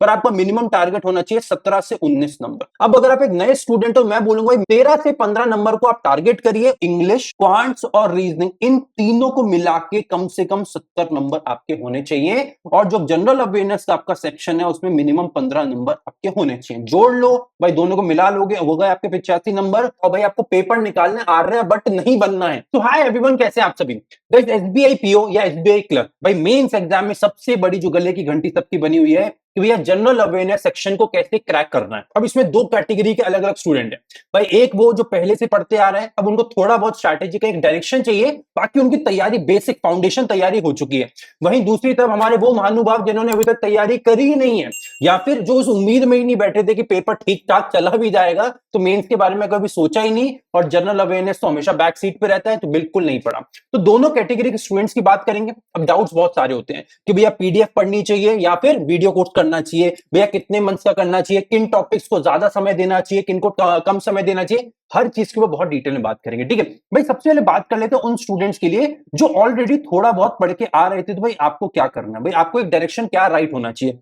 पर आपका minimum target होना चाहिए 17 से 19 नंबर। अब अगर आप एक नए स्टूडेंट हो, मैं बोलूंगा 13 से 15 नंबर को आप टारगेट करिए। इंग्लिश, क्वांट्स और रीजनिंग, इन तीनों को मिला के कम से कम 70 नंबर आपके होने चाहिए। और जो जनरल अवेयरनेस का आपका सेक्शन है उसमें मिनिमम 15 नंबर आपके होने चाहिए। जोड़ लो भाई, दोनों को मिला लोगे, हो गए आपके 85 नंबर। और भाई आपको पेपर निकालने आर्यभट्ट नहीं बनना है। तो हाय एवरीवन, कैसे आप सभी। एसबीआई पीओ या एसबीआई क्लर्क, भाई मेंस एग्जाम में सबसे बड़ी जो गले की घंटी सबकी बनी हुई है कि भैया जनरल अवेयरनेस सेक्शन को कैसे क्रैक करना है। अब इसमें दो कैटेगरी के अलग अलग स्टूडेंट है भाई। एक वो जो पहले से पढ़ते आ रहे हैं, अब उनको थोड़ा बहुत स्ट्रैटेजी का एक डायरेक्शन चाहिए, बाकी उनकी तैयारी बेसिक फाउंडेशन तैयारी हो चुकी है। वहीं दूसरी तरफ हमारे वो महानुभाव जिन्होंने अभी तक तैयारी करी ही नहीं है, या फिर जो उस उम्मीद में ही नहीं बैठे थे कि पेपर ठीक ठाक चला भी जाएगा, तो मेंस के बारे में कभी सोचा ही नहीं, और जनरल अवेयरनेस तो हमेशा बैक सीट पे रहता है, तो बिल्कुल नहीं पढ़ा। तो दोनों कैटेगरी के स्टूडेंट्स की बात करेंगे। अब डाउट्स बहुत सारे होते हैं कि भैया पीडीएफ पढ़नी चाहिए या फिर वीडियो कोर्स करना चाहिए, भैया कितने मंथ्स का करना चाहिए, किन टॉपिक्स को ज्यादा समय देना चाहिए, किन को कम समय देना चाहिए, हर चीज के ऊपर बहुत डिटेल में बात करेंगे। ठीक है भाई, सबसे पहले बात कर लेते हैं उन स्टूडेंट्स के लिए जो ऑलरेडी थोड़ा बहुत पढ़ के आ रहे थे। तो भाई आपको क्या करना है, भाई आपको एक डायरेक्शन क्या राइट होना चाहिए।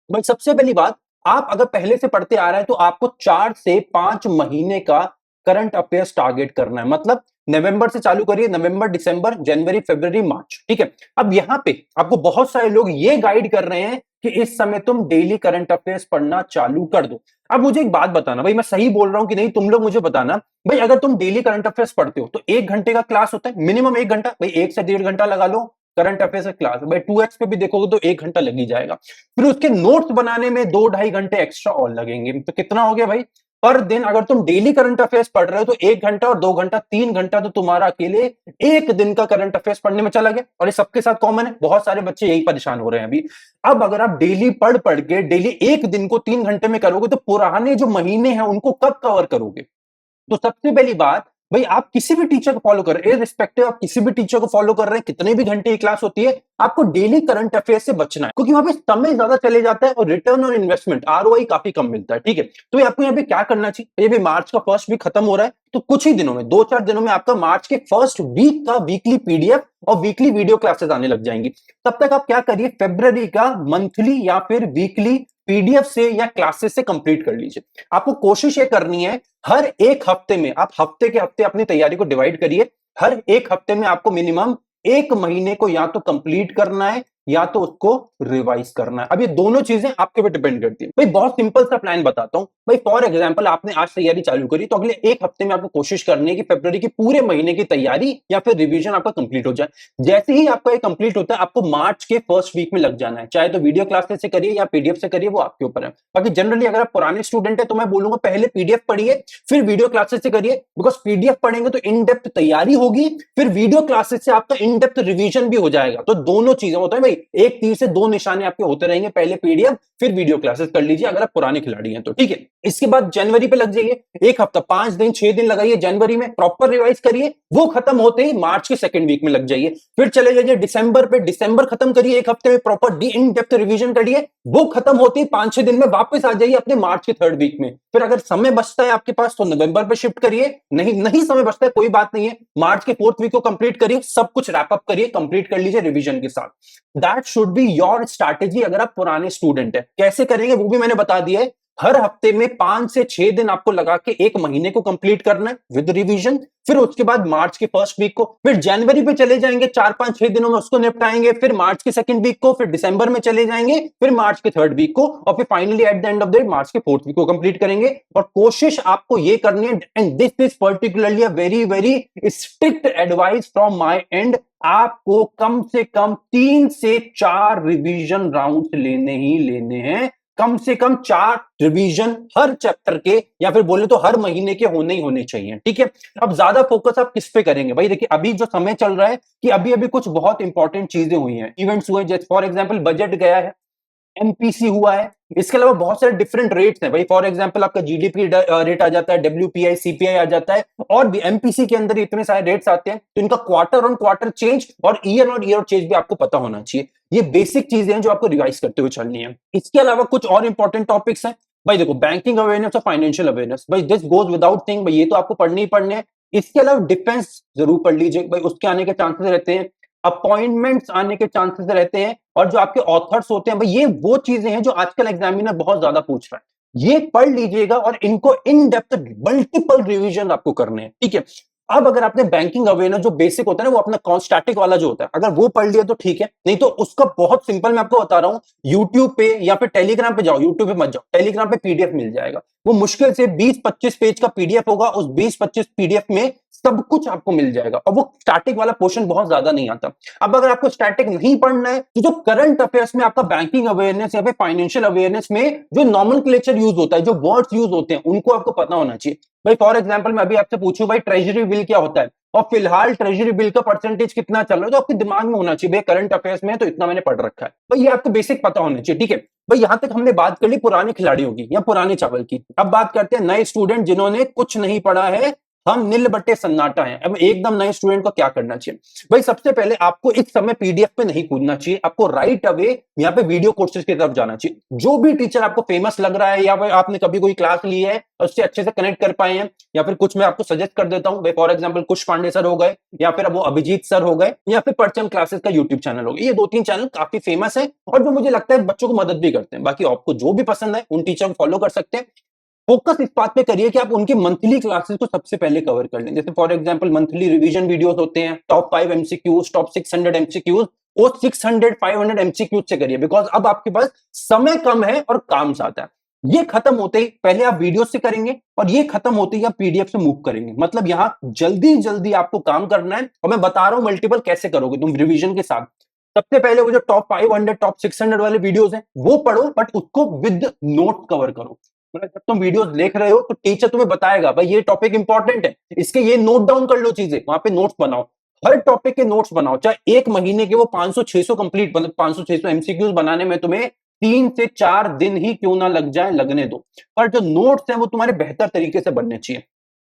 भाई सबसे पहली बात, आप अगर पहले से पढ़ते आ रहे हैं तो आपको 4 से 5 महीने का करंट अफेयर्स टारगेट करना है। मतलब नवंबर से चालू करिए, नवंबर, दिसंबर, जनवरी, फरवरी, मार्च। ठीक है, अब यहां पे आपको बहुत सारे लोग ये गाइड कर रहे हैं कि इस समय तुम डेली करंट अफेयर्स पढ़ना चालू कर दो। अब मुझे एक बात बताना, भाई मैं सही बोल रहा हूं कि नहीं, तुम लोग मुझे बताना। भाई अगर तुम डेली करंट अफेयर्स पढ़ते हो तो 1 घंटे का क्लास होता है, मिनिमम 1 घंटा, भाई 1 से 1.5 घंटा लगा लो करंट अफेयर्स क्लास। भाई 2x पे भी देखोगे तो 1 घंटा लग ही जाएगा। फिर उसके नोट्स बनाने में 2-2.5 घंटे एक्स्ट्रा और लगेंगे। तो कितना हो गया भाई, पर दिन अगर तुम डेली करंट अफेयर्स पढ़ रहे हो तो 1 घंटा और 2 घंटा, 3 घंटा तो तुम्हारा अकेले एक दिन का करंट अफेयर्स पढ़ने में चला गया। और ये सबके साथ कॉमन है, बहुत सारे बच्चे यही परेशान हो रहे हैं अभी। अब अगर आप डेली पढ़ पढ़ के डेली एक दिन को 3 घंटे में करोगे तो पुराने जो महीने हैं उनको कब कवर करोगे। तो सबसे पहली बात, भाई आप किसी भी टीचर को फॉलो कर रहे हैं, इररिस्पेक्टिव आप किसी भी टीचर को फॉलो कर रहे हैं, कितने भी घंटे की क्लास होती है, आपको डेली करंट अफेयर से बचना है, क्योंकि वहां पे समय ज्यादा चले जाता है और रिटर्न ऑन इन्वेस्टमेंट आरओआई काफी कम मिलता है। ठीक है, तो आपको यहाँ पे क्या करना चाहिए, ये भी मार्च का फर्स्ट वीक खत्म हो रहा है, तो कुछ ही दिनों में 2-4 दिनों में आपका मार्च के फर्स्ट वीक का वीकली पीडीएफ और वीकली वीडियो क्लासेस आने लग जाएंगी। तब तक आप क्या करिए, फेब्रुवरी का मंथली या फिर वीकली पीडीएफ से या क्लासेस से कंप्लीट कर लीजिए। आपको कोशिश ये करनी है, हर एक हफ्ते में आप हफ्ते के हफ्ते अपनी तैयारी को डिवाइड करिए। हर एक हफ्ते में आपको मिनिमम 1 महीने को या तो कंप्लीट करना है या तो उसको रिवाइज करना है। अब ये दोनों चीजें आपके ऊपर डिपेंड करती है। भाई बहुत सिंपल सा प्लान बताता हूं। भाई फॉर एग्जांपल आपने आज तैयारी चालू करी, तो अगले एक हफ्ते में आपको कोशिश करनी है कि फरवरी की पूरे महीने की तैयारी या फिर रिवीजन आपका कंप्लीट हो जाए। जैसे ही आपका ये कंप्लीट होता है, आपको मार्च के फर्स्ट वीक में लग जाना है, चाहे तो वीडियो क्लासेस से करिए या पीडीएफ से करिए, वो आपके ऊपर है। बाकी जनरली अगर आप पुराने स्टूडेंट है तो मैं बोलूंगा पहले पीडीएफ पढ़िए, फिर वीडियो क्लासेस से करिए। बिकॉज पीडीएफ पढ़ेंगे तो इन डेप्थ तैयारी होगी, फिर वीडियो क्लासेस से आपका इन डेप्थ रिवीजन भी हो जाएगा। तो दोनों चीजें होता है भाई, एक तीर से दो निशाने आपके होते रहेंगे, पहले पीडीएफ फिर वीडियो क्लासेस कर लीजिए अगर आप पुराने खिलाड़ी हैं तो। ठीक है, इसके बाद जनवरी पे लग जाइए, एक हफ्ता 5 दिन 6 दिन लगाइए जनवरी में, प्रॉपर रिवाइज करिए। वो खत्म होते ही मार्च के सेकंड वीक में लग जाइए। फिर चले जाइए दिसंबर पे, दिसंबर खत्म करिए, एक हफ्ते में proper D in depth revision करिए। वो खत्म होते ही 5-6 दिन में वापस आ जाइए अपने मार्च के थर्ड वीक में। फिर अगर समय बचता है आपके पास तो नवंबर पे शिफ्ट करिए, नहीं समय बचता है कोई बात नहीं है, मार्च के फोर्थ वीक को कंप्लीट करिए, सब कुछ रैप अप करिए, कंप्लीट कर लीजिए रिवीजन के साथ। That should be your strategy अगर आप पुराने स्टूडेंट है। कैसे करेंगे वो भी मैंने बता दिया है। हर हफ्ते में 5 से 6 दिन आपको लगा के एक महीने को कंप्लीट करना है विद रिवीजन। फिर उसके बाद मार्च के फर्स्ट वीक को, फिर जनवरी पे चले जाएंगे, 4-5-6 दिनों में उसको निपटाएंगे, फिर मार्च के सेकंड वीक को, फिर दिसंबर में चले जाएंगे, फिर मार्च के थर्ड वीक को, और फिर finally at the end of the March के फोर्थ वीक को कंप्लीट करेंगे। और कोशिश आपको ये करनी है, and this is particularly a very very strict advice from my and, आपको कम से कम 3 से 4 रिवीजन राउंड लेने ही लेने हैं। कम से कम 4 रिवीजन हर चैप्टर के, या फिर बोले तो हर महीने के होने ही होने चाहिए। ठीक है, अब ज्यादा फोकस आप किस पे करेंगे भाई, देखिए अभी जो समय चल रहा है कि अभी अभी कुछ बहुत इंपॉर्टेंट चीजें हुई हैं, इवेंट्स हुए, जैसे फॉर एग्जांपल बजट गया है, एमपीसी हुआ है, इसके अलावा बहुत सारे डिफरेंट रेट्स हैं भाई। फॉर एग्जांपल आपका जीडीपी रेट आ जाता है, डब्ल्यूपीआई सीपीआई आ जाता है, और भी एमपीसी के अंदर इतने सारे रेट्स आते हैं, तो इनका क्वार्टर ऑन क्वार्टर चेंज और ईयर चेंज भी आपको पता होना चाहिए। ये बेसिक चीजें हैं जो आपको रिवाइज करते हुए चलनी है। इसके अलावा कुछ और इंपॉर्टेंट टॉपिक्स हैं भाई, देखो बैंकिंग अवेयरनेस और फाइनेंशियल अवेयरनेस, भाई दिस गोज विदाउट थिंग, भाई ये तो आपको पढ़ने ही पढ़ने हैं। इसके अलावा डिफेंस जरूर पढ़ लीजिए भाई, उसके आने के चांसेस रहते हैं। अपॉइंटमेंट्स आने के चांसेस रहते हैं, और जो आपके ऑथर्स होते हैं भाई, ये वो चीजें हैं जो आजकल एग्जामिनर बहुत ज्यादा पूछ रहा है। ये पढ़ लीजिएगा और इनको इन डेप्थ मल्टीपल रिवीजन आपको करने हैं, ठीक है। अब अगर आपने बैंकिंग अवेयरनेस जो बेसिक होता है ना, वो अपना स्टैटिक वाला जो होता है, अगर वो पढ़ लिया तो ठीक है, नहीं तो उसका बहुत सिंपल मैं आपको बता रहा हूं, यूट्यूब पे या फिर टेलीग्राम पे जाओ, यूट्यूब पे मत जाओ, टेलीग्राम पे पीडीएफ मिल जाएगा। वो मुश्किल से 20-25 पेज का पीडीएफ होगा, उस 20-25 पीडीएफ में सब कुछ आपको मिल जाएगा, और वो स्टैटिक वाला पोर्शन बहुत ज्यादा नहीं आता। अब अगर आपको स्टैटिक नहीं पढ़ना है, तो जो करंट अफेयर्स में आपका बैंकिंग अवेयरनेस या फिर फाइनेंशियल अवेयरनेस में जो नॉमेनक्लेचर यूज होता है, जो वर्ड्स यूज होते हैं, उनको आपको पता होना चाहिए। भाई फॉर एग्जांपल मैं अभी आपसे पूछूं भाई ट्रेजरी बिल क्या होता है, और फिलहाल ट्रेजरी बिल का परसेंटेज कितना चल रहा है, तो आपके दिमाग में होना चाहिए भाई करंट अफेयर्स में तो इतना मैंने पढ़ रखा है, भाई ये आपको बेसिक पता होना चाहिए, ठीक है। भाई यहां तक हमने बात कर ली पुराने खिलाड़ियों की या पुराने चावल की। अब बात करते हैं नए स्टूडेंट जिन्होंने कुछ नहीं पढ़ा है, हम नील बट्टे सन्नाटा हैं। अब एकदम नए स्टूडेंट को क्या करना चाहिए? भाई सबसे पहले आपको इस समय पीडीएफ पे नहीं कूदना चाहिए, आपको राइट अवे यहाँ पे वीडियो कोर्सेज की तरफ जाना चाहिए। जो भी टीचर आपको फेमस लग रहा है, या फिर आपने कभी कोई क्लास ली है और उससे अच्छे से कनेक्ट कर पाए हैं, या फिर कुछ मैं आपको सजेस्ट कर देता हूं, for example Kush Pandey sir हो गए, या फिर वो अभिजीत सर हो गए, या फिर परचम क्लासेस का यूट्यूब चैनल हो गया। ये 2-3 चैनल काफी फेमस है और जो मुझे लगता है बच्चों को मदद भी करते हैं। बाकी आपको जो भी पसंद है उन टीचर को फॉलो कर सकते हैं। फोकस इस बात पे करिए कि आप उनकी मंथली क्लासेस को सबसे पहले कवर कर लें। जैसे for example monthly revision videos होते हैं, टॉप 5 एमसीक्यूज, टॉप 600 एमसीक्यूज, वो 600-500 एमसीक्यूज से करिए, बिकॉज अब आपके पास समय कम है और काम ज्यादा है। ये खत्म होते ही पहले आप वीडियो से करेंगे, और ये खत्म होते ही आप पीडीएफ से मूव करेंगे। मतलब यहां जल्दी जल्दी आपको काम करना है, और मैं बता रहा हूं मल्टीपल कैसे करोगे तुम रिवीजन के साथ। सबसे पहले वो जो टॉप 500 टॉप 600 वाले वीडियोस हैं वो पढ़ो, बट उसको विद नोट कवर करो। मतलब जब तुम वीडियोस देख रहे हो तो टीचर तुम्हें बताएगा भाई ये टॉपिक इंपॉर्टेंट है, इसके ये नोट डाउन कर लो, चीजें वहां पे नोट्स बनाओ, हर टॉपिक के नोट्स बनाओ। चाहे एक महीने के वो 500-600 कंप्लीट, मतलब 500-600 एमसीक्यूज बनाने में तुम्हें 3 से 4 दिन ही क्यों ना लग जाए, लगने दो, पर जो नोट्स हैं वो तुम्हारे बेहतर तरीके से बनने चाहिए।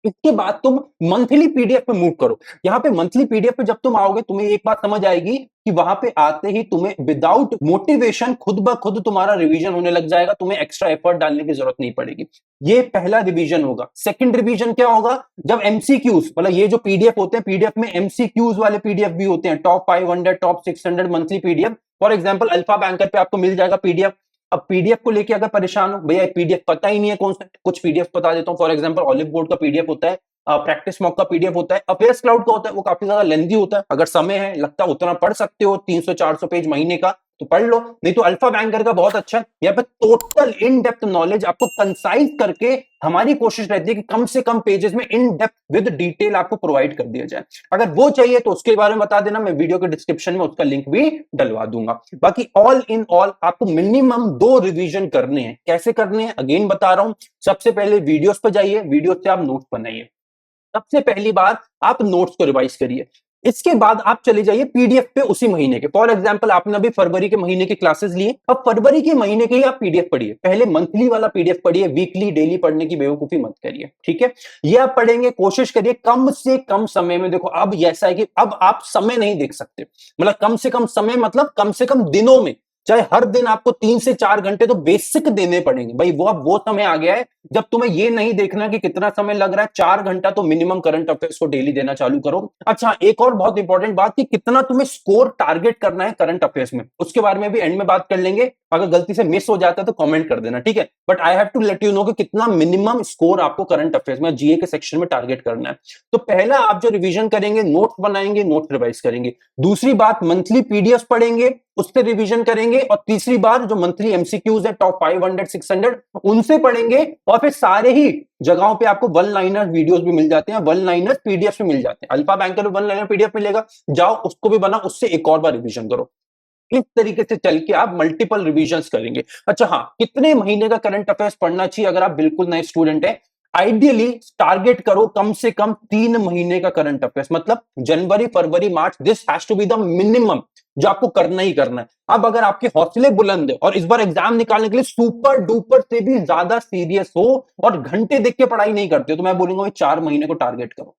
इसके बाद तुम मंथली पीडीएफ पे मूव करो। यहाँ पे मंथली पीडीएफ पे जब तुम आओगे, तुम्हें एक बात समझ आएगी कि वहां पे आते ही तुम्हें विदाउट मोटिवेशन खुद ब खुद तुम्हारा रिवीजन होने लग जाएगा, तुम्हें एक्स्ट्रा एफर्ट डालने की जरूरत नहीं पड़ेगी। ये पहला रिवीजन होगा। सेकंड रिवीजन क्या होगा? जब एमसीक्यूज, मतलब ये जो पीडीएफ होते हैं, पीडीएफ में एमसीक्यूज वाले पीडीएफ भी होते हैं, top 500 top 600 monthly PDF. For example alpha banker पे आपको मिल जाएगा पीडीएफ। अब पीडीएफ को लेके अगर परेशान हो, भैया पीडीएफ पता ही नहीं है कौन सा, कुछ पीडीएफ बता देता हूं। फॉर एग्जांपल ऑलिव बोर्ड का पीडीएफ होता है, प्रैक्टिस मॉक का पीडीएफ होता है, अफेयर्स क्लाउड का होता है, वो काफी ज्यादा लेंथी होता है। अगर समय है, लगता है उतना पढ़ सकते हो, 300-400 पेज महीने का, तो पढ़ लो। नहीं तो अल्फा बैंकर का बहुत अच्छा है, यहाँ पे टोटल इन डेप्थ नॉलेज आपको कंसाइज करके, हमारी कोशिश रहती है कि कम से कम पेजेस में इन डेप्थ विद डिटेल आपको प्रोवाइड कर दिया जाए। अगर वो चाहिए तो उसके बारे में बता देना, मैं वीडियो के डिस्क्रिप्शन में उसका लिंक भी डलवा दूंगा। बाकी ऑल इन ऑल आपको मिनिमम 2 रिवीजन करने हैं। कैसे करने हैं अगेन बता रहा हूं। सबसे पहले वीडियोस पर जाइए, वीडियोस से आप नोट्स बनाइए। सबसे पहली बार आप नोट्स को रिवाइज करिए। इसके बाद आप चले जाइए पीडीएफ पे उसी महीने के। फॉर एग्जांपल आपने अभी फरवरी के महीने की क्लासेस लिए, अब फरवरी के महीने के ही आप पीडीएफ पढ़िए। पहले मंथली वाला पीडीएफ पढ़िए, वीकली डेली पढ़ने की बेवकूफी मत करिए, ठीक है। ये आप पढ़ेंगे, कोशिश करिए कम से कम समय में। देखो अब ऐसा है कि अब आप समय नहीं देख सकते, मतलब कम से कम समय, मतलब कम से कम दिनों में, चाहे हर दिन आपको 3 से 4 घंटे तो बेसिक देने पड़ेंगे भाई। वो अब वो समय आ गया है जब तुम्हें ये नहीं देखना कि कितना समय लग रहा है, 4 घंटा तो मिनिमम करंट अफेयर्स को डेली देना चालू करो। अच्छा, एक और बहुत इंपॉर्टेंट बात कि कितना तुम्हें स्कोर टारगेट करना है करंट अफेयर्स में, उसके बारे में भी एंड में बात कर लेंगे। अगर गलती से मिस हो जाता है तो कमेंट कर देना, ठीक है। But I have to let you know कि कितना मिनिमम स्कोर आपको करंट अफेयर्स में जीए के सेक्शन में टारगेट करना है। तो पहला आप जो रिवीजन करेंगे, नोट्स बनाएंगे, नोट्स रिवाइज करेंगे। दूसरी बात मंथली पीडीएफ पढ़ेंगे, उससे रिवीजन करेंगे। और तीसरी बार जो मंथली एमसीक्यूज है टॉप 500-600 उनसे पढ़ेंगे। और फिर सारे ही जगहों पे आपको वन लाइनर वीडियोस भी मिल जाते हैं, वन लाइनर पीडीएफ भी मिल जाते हैं। अल्फा बैंकर में वन लाइनर पीडीएफ मिलेगा, जाओ उसको भी बनाओ, उससे एक और बार रिवीजन करो। इस तरीके से चल के आप मल्टीपल रिवीजन्स करेंगे। अच्छा हाँ, कितने महीने का करंट अफेयर्स पढ़ना चाहिए अगर आप बिल्कुल नए स्टूडेंट हैं? आइडियली टारगेट करो कम से कम 3 महीने का करंट अफेयर्स, मतलब जनवरी फरवरी मार्च। This has to be the minimum जो आपको करना ही करना है। अब अगर आपके हौसले बुलंद है और इस बार एग्जाम निकालने के लिए सुपर डुपर से भी ज्यादा सीरियस हो और घंटे देख के पढ़ाई नहीं करते हो, तो मैं बोलूंगा 4 महीने को टारगेट करो।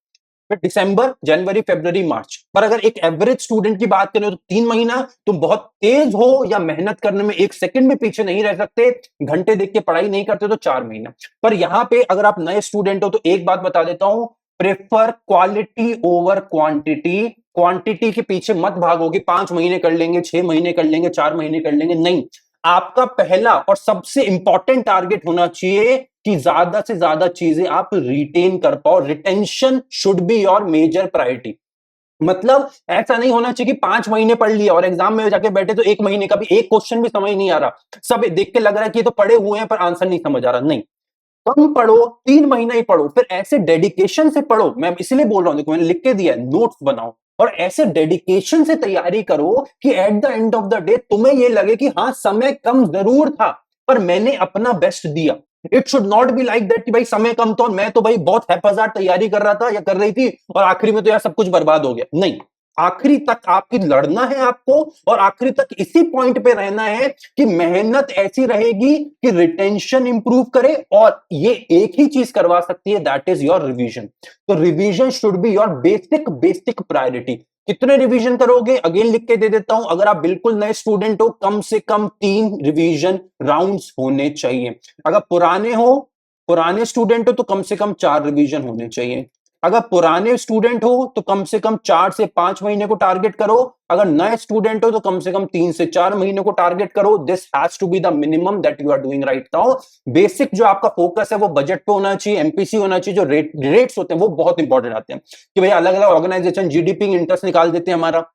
फिर दिसंबर जनवरी फरवरी मार्च। पर अगर एक एवरेज स्टूडेंट की बात करें तो 3 महीना। तुम बहुत तेज हो या मेहनत करने में एक सेकंड भी पीछे नहीं रह सकते, घंटे देख के पढ़ाई नहीं करते, तो 4 महीना। पर यहां पे अगर आप नए स्टूडेंट हो तो एक बात बता देता हूं, prefer quality over quantity. Quantity के पीछे मत भागो कि 5 महीने कर लेंगे, 6 महीने कर लेंगे, 4 महीने कर लेंगे, नहीं। आपका पहला और सबसे इंपॉर्टेंट टारगेट होना चाहिए कि ज्यादा से ज्यादा चीजें आप रिटेन कर पाओ। Retention should be your major priority. मतलब ऐसा नहीं होना चाहिए कि 5 महीने पढ़ लिया और एग्जाम में जाके बैठे तो 1 महीने का भी एक क्वेश्चन भी समझ नहीं आ रहा, सब देख के लग रहा है कि ये तो पढ़े हुए हैं पर आंसर नहीं समझ आ रहा। नहीं, कम पढ़ो, 3 महीना ही पढ़ो, फिर ऐसे डेडिकेशन से पढ़ो। मैं इसलिए बोल रहा हूं, देखो मैंने लिख के दिया है, नोट्स बनाओ और ऐसे डेडिकेशन से तैयारी करो कि eight the end of the day तुम्हें ये लगे कि हाँ, समय कम जरूर था पर मैंने अपना बेस्ट दिया। It should not be like that कि भाई समय कम था और मैं तो भाई बहुत हैप्पीजार्ड तैयारी कर रहा था या कर रही थी और आखिरी में तो यार सब कुछ बर्बाद हो गया। नहीं, आखिरी तक आपकी लड़ना है आपको और आखिरी तक इसी पॉइंट पे रहना है कि मेहनत ऐसी रहेगी कि रिटेंशन इंप्रूव करे और ये एक ही चीज करवा सकती है, दैट इज योर रिवीजन। तो revision should be your basic basic priority. कितने रिवीजन करोगे, अगेन लिख के दे देता हूं। अगर आप बिल्कुल नए स्टूडेंट हो, कम से कम 3 रिवीजन राउंड्स होने चाहिए। अगर पुराने स्टूडेंट हो तो कम से कम 4 रिवीजन होने चाहिए। अगर पुराने स्टूडेंट हो तो कम से कम 4 से 5 महीने को टारगेट करो। अगर नए स्टूडेंट हो तो कम से कम 3 से 4 महीने को टारगेट करो। This has to be the minimum that you are doing right now. Basic जो आपका फोकस है वो बजट पे होना चाहिए, एमपीसी होना चाहिए। जो रेट्स होते हैं वो बहुत इंपॉर्टेंट आते हैं कि भाई अलग अलग ऑर्गेनाइजेशन जीडीपी इंटरेस्ट निकाल देते हैं हमारा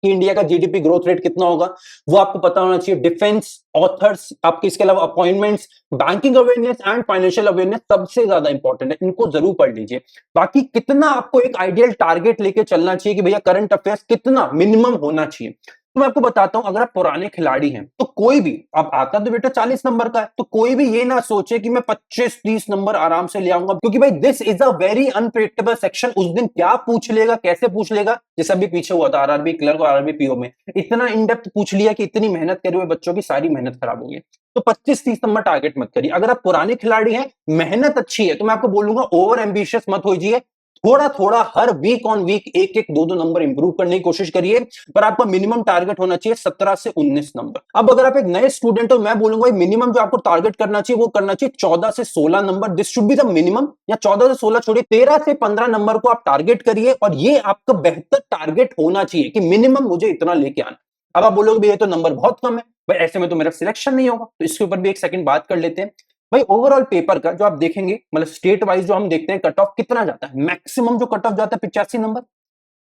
कि इंडिया का जीडीपी ग्रोथ रेट कितना होगा, वो आपको पता होना चाहिए। डिफेंस, ऑथर्स आपके, इसके अलावा appointments, banking awareness and financial awareness सबसे ज्यादा इंपॉर्टेंट है, इनको जरूर पढ़ लीजिए। बाकी कितना आपको एक आइडियल टारगेट लेके चलना चाहिए कि भैया करंट अफेयर्स कितना मिनिमम होना चाहिए। तो मैं आपको बताता हूं, अगर आप पुराने खिलाड़ी हैं तो कोई भी, अब आता तो बेटा 40 नंबर का है, तो कोई भी ये ना सोचे कि मैं 25-30 नंबर आराम से ले आऊंगा, क्योंकि भाई this is a very unpredictable section. उस दिन क्या पूछ लेगा, कैसे पूछ लेगा, जैसे अभी पीछे हुआ था आरआरबी क्लर्क और आरआरबी पीओ में, इतना इन डेप्थ पूछ लिया कि इतनी मेहनत करे हुए बच्चों की सारी मेहनत खराब हो गई। तो 25-30 नंबर टारगेट मत करिए। अगर आप पुराने खिलाड़ी हैं, मेहनत अच्छी है, तो मैं आपको बोलूंगा ओवर एम्बिशियस मत होइए। थोड़ा थोड़ा हर वीक ऑन वीक एक एक 2-2 नंबर इंप्रूव करने की कोशिश करिए, पर आपका मिनिमम टारगेट होना चाहिए 17 से 19 नंबर। अब अगर आप एक नए स्टूडेंट हो, मैं बोलूंगा मिनिमम जो आपको टारगेट करना चाहिए वो करना चाहिए 14 से 16 number. This should be the minimum. या 14 से 16 छोड़िए, 13 से 15 नंबर को आप टारगेट करिए और ये आपका बेहतर टारगेट होना चाहिए कि मिनिमम मुझे इतना लेके आना। अब आप बोलोगे भैया तो नंबर बहुत कम है, भाई ऐसे में तो मेरा सिलेक्शन नहीं होगा। तो इसके ऊपर भी एक सेकंड बात कर लेते हैं। भाई ओवरऑल पेपर का जो आप देखेंगे, मतलब स्टेट वाइज जो हम देखते हैं कट ऑफ कितना जाता है, मैक्सिमम जो कट ऑफ जाता है 85 नंबर।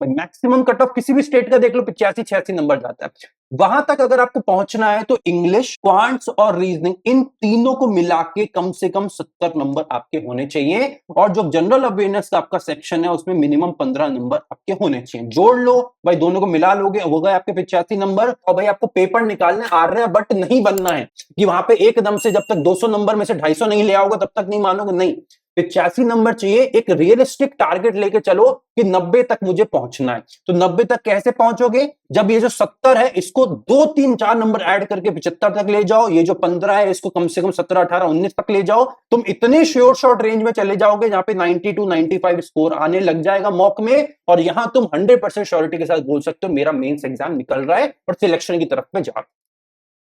मैक्सिमम कट ऑफ किसी भी स्टेट का देख लो 85-86 नंबर जाता है। वहां तक अगर आपको पहुंचना है तो इंग्लिश, क्वांट्स और रीजनिंग, इन तीनों को मिला के कम से कम 70 नंबर आपके होने चाहिए। और जो जनरल अवेयरनेस का आपका सेक्शन है उसमें मिनिमम 15 नंबर आपके होने चाहिए। जोड़ लो भाई, दोनों को मिला लोगे हो गए आपके 85 नंबर। और भाई आपको पेपर निकालने आर्यभट्ट नहीं बनना है कि वहां पे एकदम से जब तक 200 नंबर में से 250 नहीं ले आओगे तब तक नहीं मानोगे, नहीं। 85 नंबर चाहिए। एक रियलिस्टिक टारगेट लेके चलो कि 90 तक मुझे पहुंचना है। तो 90 तक कैसे पहुंचोगे, जब ये जो 70 है इसको 2-3-4 नंबर ऐड करके 75 तक ले जाओ। ये जो 15 है इसको कम से कम 17, 18, 19 तक ले जाओ। तुम इतने शॉर्ट रेंज में चले जाओगे जहां पे 92-95 स्कोर आने लग जाएगा मॉक में, और यहां तुम 100% श्योरिटी के साथ बोल सकते हो मेरा मेंस एग्जाम निकल रहा है और सिलेक्शन की तरफ में जा रहा है।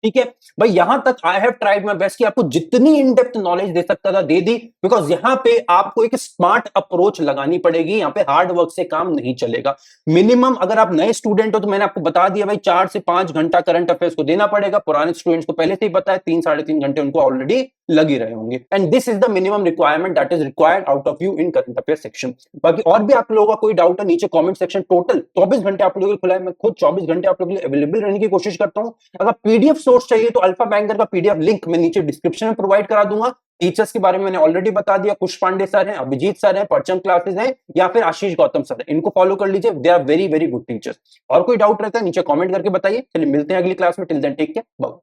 ठीक है भाई, यहां तक I have tried my best कि आपको जितनी इन डेप्थ नॉलेज दे सकता था दे दी, बिकॉज यहां पे आपको एक स्मार्ट अप्रोच लगानी पड़ेगी। यहां पे हार्ड वर्क से काम नहीं चलेगा। मिनिमम अगर आप नए स्टूडेंट हो तो मैंने आपको बता दिया भाई 4 से 5 घंटा करंट अफेयर्स को देना पड़ेगा। पुराने स्टूडेंट्स को पहले से ही पता है, 3-3.5 घंटे उनको ऑलरेडी लगी रहे होंगे। And this is the minimum requirement that is required out of you in current affair section. बाकी और भी आप लोगों का कोई डाउट है नीचे कमेंट सेक्शन, टोटल 24 घंटे आप लोगों के खुला है। मैं खुद 24 घंटे आप लोगों के लिए अवेलेबल रहने की कोशिश करता हूं। अगर पीडीएफ सोर्स चाहिए तो अल्फा बैंकर का पीडीएफ लिंक मैं नीचे डिस्क्रिप्शन में प्रोवाइड करा दूंगा। टीचर्स के बारे में मैंने ऑलरेडी बता दिया, कुश पांडे सर हैं, अभिजीत सर हैं, परचम क्लासेस हैं, या फिर आशीष गौतम सर हैं। इनको फॉलो कर लीजिए, they are very very good teachers. और कोई डाउट रहता है नीचे कमेंट करके बताइए। चलिए मिलते हैं अगली क्लास में, till then take care, bye.